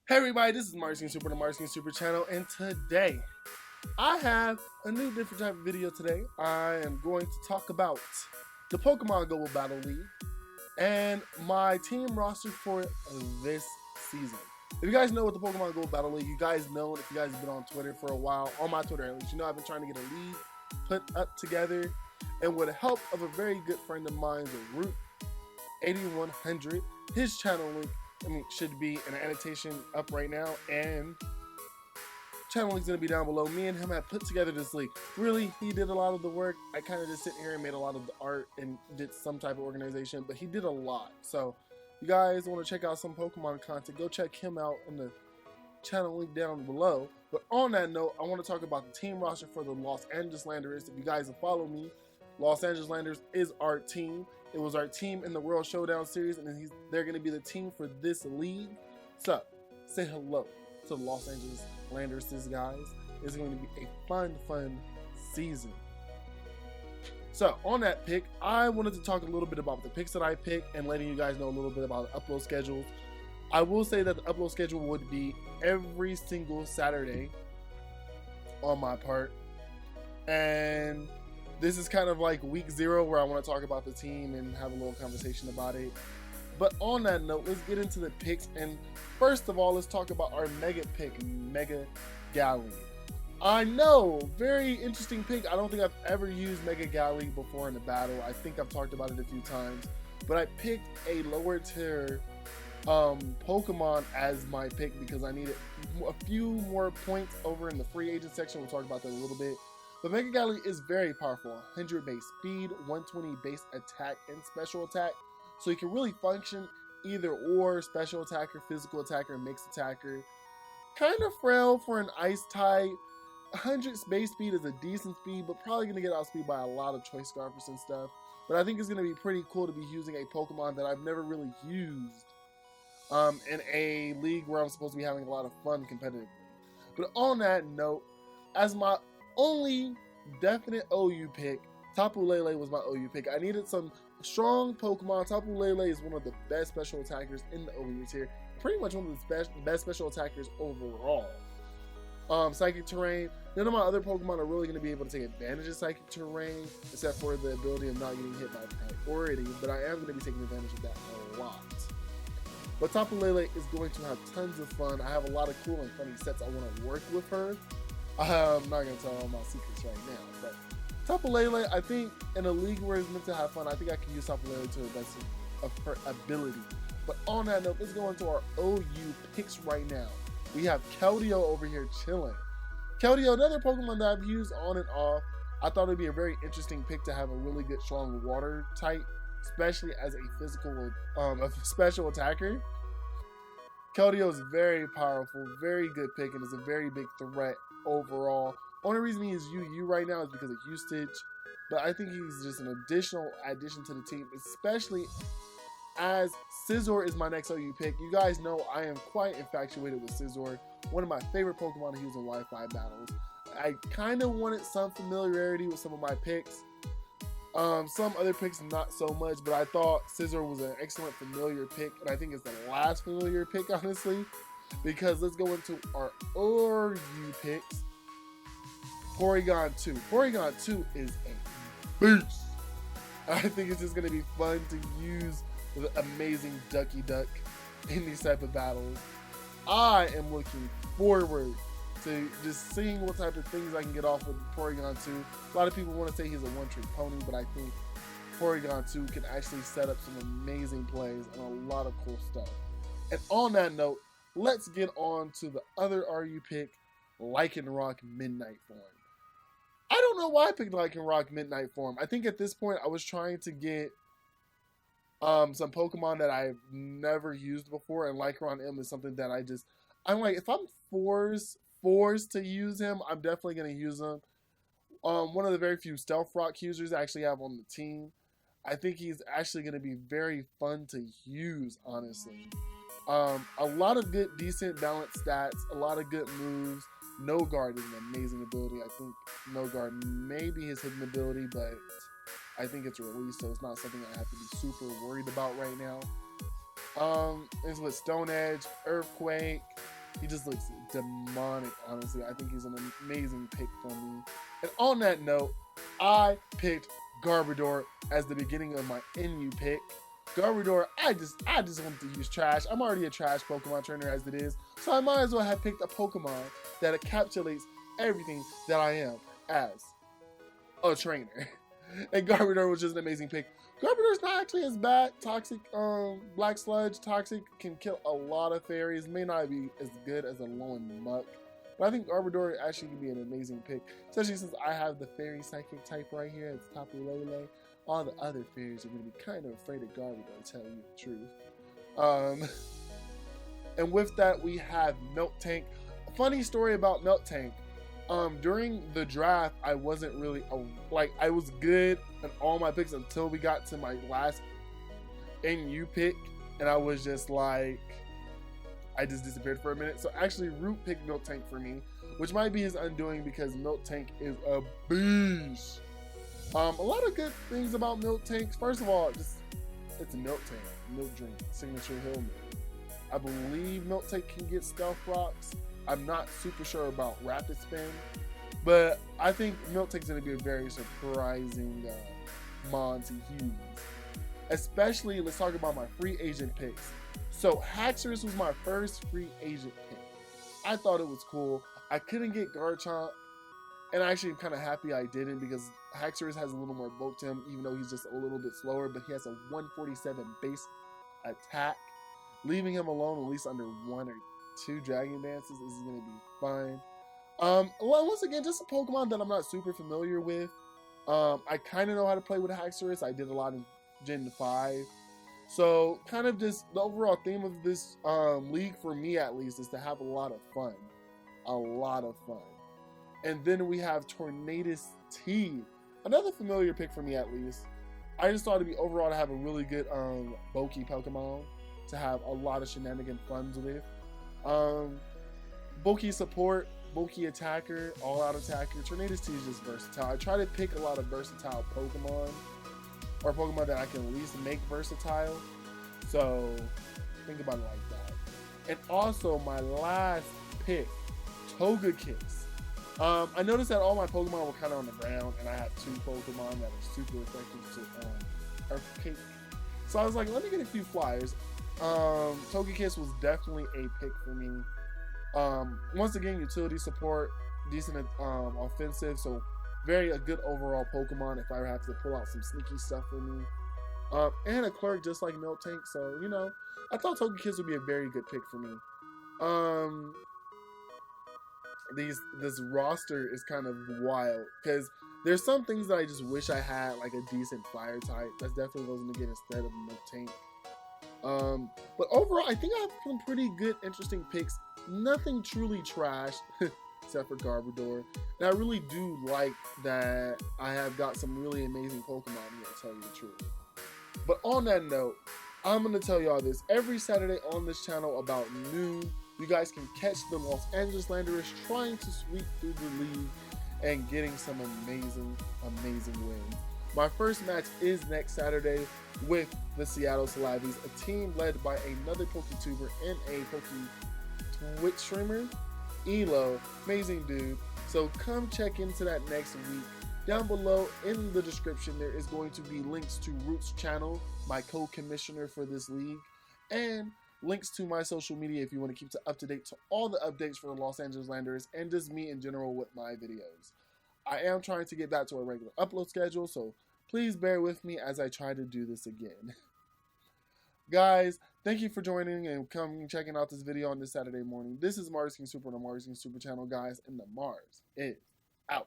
Hey everybody, this is Marz Super, the Marz Super channel, and today I have a new different type of video today. I am going to talk about the Pokemon Global Battle League and my team roster for this season. If you guys know what the Pokemon Global Battle League, you guys know, if you guys have been on Twitter for a while, on my Twitter at least, you know I've been trying to get a league put up together, and with the help of a very good friend of mine, the Root 8100, his channel link should be an annotation up right now, and channel link's gonna be down below. Me and him have put together this league. Really, he did a lot of the work. I kind of just sit here and made a lot of the art and did some type of organization, but he did a lot. So, you guys want to check out some Pokemon content, go check him out in the channel link down below. But on that note, I want to talk about the team roster for the Los Angeles Landers. If you guys have followed me, Los Angeles Landers is our team. It was our team in the World Showdown series, and they're going to be the team for this league. So, say hello to the Los Angeles Landers, guys. It's going to be a fun season. So, on that pick, I wanted to talk a little bit about the picks that I picked and letting you guys know a little bit about the upload schedules. I will say that the upload schedule would be every single Saturday on my part. And this is kind of like week 0 where I want to talk about the team and have a little conversation about it. But on that note, let's get into the picks. And first of all, let's talk about our mega pick, Mega Galley. I know, very interesting pick. I don't think I've ever used Mega Galley before in a battle. I think I've talked about it a few times. But I picked a lower tier Pokemon as my pick because I needed a few more points over in the free agent section. We'll talk about that a little bit. But Mega Galley is very powerful. 100 base speed, 120 base attack and special attack. So he can really function either or, special attacker, physical attacker, mixed attacker. Kind of frail for an ice type. 100 base speed is a decent speed, but probably going to get outspeed by a lot of choice scarfers and stuff. But I think it's going to be pretty cool to be using a Pokemon that I've never really used in a league where I'm supposed to be having a lot of fun competitively. But on that note, as my only definite OU pick, Tapu Lele was my OU pick. I needed some strong Pokemon. Tapu Lele is one of the best special attackers in the OU tier. Pretty much one of the best special attackers overall. Psychic Terrain. None of my other Pokemon are really going to be able to take advantage of Psychic Terrain, except for the ability of not getting hit by priority, but I am going to be taking advantage of that a lot. But Tapu Lele is going to have tons of fun. I have a lot of cool and funny sets I want to work with her. I'm not going to tell all my secrets right now, but Tapu Lele, I think in a league where it's meant to have fun, I think I can use Tapu Lele to the best of her ability. But on that note, let's go into our OU picks right now. We have Keldeo over here chilling. Keldeo, another Pokemon that I've used on and off. I thought it'd be a very interesting pick to have a really good, strong water type, especially as a physical, a special attacker. Keldeo is very powerful, very good pick, and is a very big threat overall. Only reason he is UU right now is because of usage, but I think he's just an additional addition to the team, especially as Scizor is my next OU pick. You guys know I am quite infatuated with Scizor, one of my favorite Pokemon to use in Wi-Fi battles. I kind of wanted some familiarity with some of my picks. Some other picks not so much, but I thought Scizor was an excellent familiar pick, and I think it's the last familiar pick, honestly, because let's go into our OU picks. Porygon 2. Porygon 2 is a beast. I think it's just going to be fun to use the amazing Ducky Duck in these type of battles. I am looking forward to just seeing what type of things I can get off with Porygon 2. A lot of people want to say he's a one-trick pony, but I think Porygon 2 can actually set up some amazing plays and a lot of cool stuff. And on that note, let's get on to the other RU pick, Lycanroc Midnight Form. I don't know why I picked Lycanroc Midnight Form. I think at this point I was trying to get some Pokemon that I've never used before, and Lycanroc M is something that I'm like, if I'm forced to use him, I'm definitely going to use him. One of the very few Stealth Rock users I actually have on the team. I think he's actually going to be very fun to use, honestly. A lot of good, decent, balanced stats, a lot of good moves. No Guard is an amazing ability. I think No Guard may be his hidden ability, but I think it's released, so it's not something I have to be super worried about right now. It's with Stone Edge, Earthquake, He just looks demonic, honestly. I think he's an amazing pick for me. And on that note, I picked Garbodor as the beginning of my NU pick. Garbodor, I just wanted to use trash. I'm already a trash Pokemon trainer as it is, so I might as well have picked a Pokemon that encapsulates everything that I am as a trainer. And Garbodor was just an amazing pick. Garbodor's not actually as bad. Toxic, Black Sludge, Toxic can kill a lot of fairies. May not be as good as a Alolan Muck. But I think Garbodor actually can be an amazing pick, especially since I have the Fairy Psychic type right here at the top of Lele. All the other fairies are going to be kind of afraid of Garbodor, to tell you the truth. And with that, we have Miltank. A funny story about Miltank. During the draft, I wasn't really, I was good in all my picks until we got to my last NU pick. And I was just like, I just disappeared for a minute. So actually, Root picked Miltank for me, which might be his undoing because Miltank is a beast. A lot of good things about Miltank. First of all, it's a Miltank, milk drink, signature hill milk. I believe Miltank can get Stealth Rocks. I'm not super sure about Rapid Spin, but I think Miltank's going to be a very surprising mon to use. Especially, let's talk about my free agent picks. So Haxorus was my first free agent pick. I thought it was cool. I couldn't get Garchomp, and actually I'm kind of happy I didn't because Haxorus has a little more bulk to him, even though he's just a little bit slower, but he has a 147 base attack. Leaving him alone at least under 1 or 2 Dragon Dances is going to be fine. Once again, just a Pokemon that I'm not super familiar with. I kind of know how to play with Haxorus. I did a lot in Gen 5. So, kind of just the overall theme of this league, for me at least, is to have a lot of fun. A lot of fun. And then we have Tornadus T. Another familiar pick for me at least. I just thought it'd be overall to have a really good bulky Pokemon to have a lot of shenanigan funs with. Bulky support, bulky attacker, all-out attacker. Tornadus T is just versatile. I try to pick a lot of versatile Pokemon, or Pokemon that I can at least make versatile. So think about it like that. And also my last pick, Togekiss. I noticed that all my Pokemon were kind of on the ground, and I had 2 Pokemon that are super effective to Earth Cake. So I was like, let me get a few flyers. Togekiss was definitely a pick for me. Once again, utility support, decent offensive, so a good overall Pokemon if I ever have to pull out some sneaky stuff for me. And a clerk just like Miltank, so you know, I thought Togekiss would be a very good pick for me. This roster is kind of wild because there's some things that I just wish I had, like a decent fire type. That's definitely what I was gonna get instead of Miltank. But overall, I think I have some pretty good, interesting picks. Nothing truly trash, except for Garbodor. And I really do like that I have got some really amazing Pokemon here, to tell you the truth. But on that note, I'm going to tell y'all this every Saturday on this channel about noon. You guys can catch the Los Angeles Landers trying to sweep through the league and getting some amazing, amazing wins. My first match is next Saturday with the Seattle Salavis, a team led by another PokeTuber and a Twitch streamer, Elo. Amazing dude. So come check into that next week. Down below in the description, there is going to be links to Root's channel, my co-commissioner for this league, and links to my social media if you want to keep up to date to all the updates for the Los Angeles Landers and just me in general with my videos. I am trying to get back to a regular upload schedule, so please bear with me as I try to do this again. Guys, thank you for joining and coming checking out this video on this Saturday morning. This is Marz King Super on the Marz King Super channel, guys, and the Marz is out.